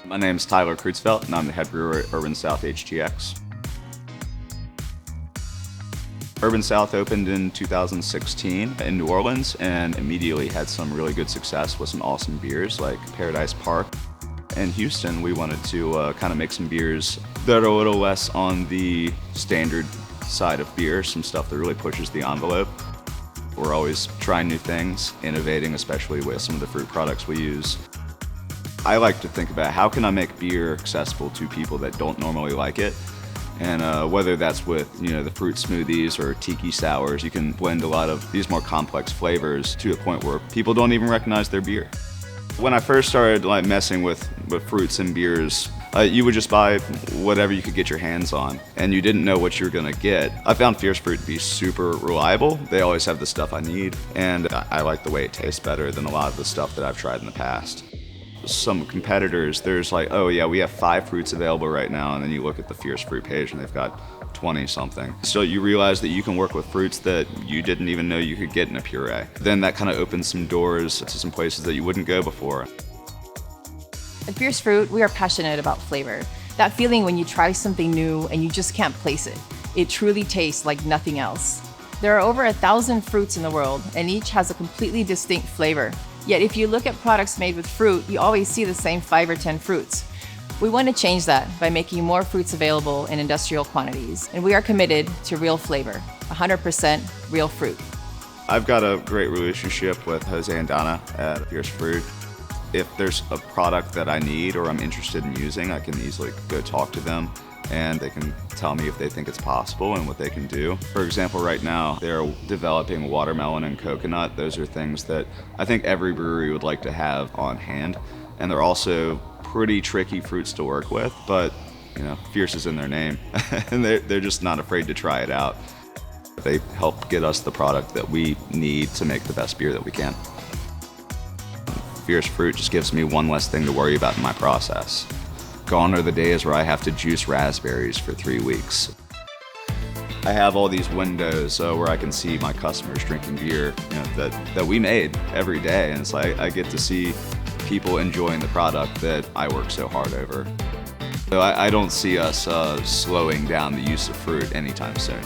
My name is Tyler Kreutzfeldt, and I'm the head brewer at Urban South HTX. Urban South opened in 2016 in New Orleans and immediately had some really good success with some awesome beers like Paradise Park. In Houston, we wanted to kind of make some beers that are a little less on the standard side of beer, some stuff that really pushes the envelope. We're always trying new things, innovating, especially with some of the fruit products we use. I like to think about how can I make beer accessible to people that don't normally like it. And whether that's with the fruit smoothies or tiki sours, you can blend a lot of these more complex flavors to a point where people don't even recognize their beer. When I first started messing with fruits and beers, you would just buy whatever you could get your hands on, and you didn't know what you were gonna get. I found Fierce Fruit to be super reliable. They always have the stuff I need, and I like the way it tastes better than a lot of the stuff that I've tried in the past. Some competitors, there's oh yeah, we have 5 fruits available right now, and then you look at the Fierce Fruit page and they've got 20 something. So you realize that you can work with fruits that you didn't even know you could get in a puree. Then that kind of opens some doors to some places that you wouldn't go before. At Fierce Fruit, we are passionate about flavor. That feeling when you try something new and you just can't place it. It truly tastes like nothing else. There are over 1,000 fruits in the world, and each has a completely distinct flavor. Yet if you look at products made with fruit, you always see the same 5 or 10 fruits. We want to change that by making more fruits available in industrial quantities, and we are committed to real flavor, 100% real fruit. I've got a great relationship with Jose and Donna at Fierce Fruit. If there's a product that I need or I'm interested in using, I can easily go talk to them and they can tell me if they think it's possible and what they can do. For example, right now, they're developing watermelon and coconut. Those are things that I think every brewery would like to have on hand. And they're also pretty tricky fruits to work with, but Fierce is in their name, and they're just not afraid to try it out. They help get us the product that we need to make the best beer that we can. Fierce Fruit just gives me one less thing to worry about in my process. Gone are the days where I have to juice raspberries for 3 weeks. I have all these windows where I can see my customers drinking beer that we made every day, and it's like I get to see people enjoying the product that I work so hard over. So I don't see us slowing down the use of fruit anytime soon.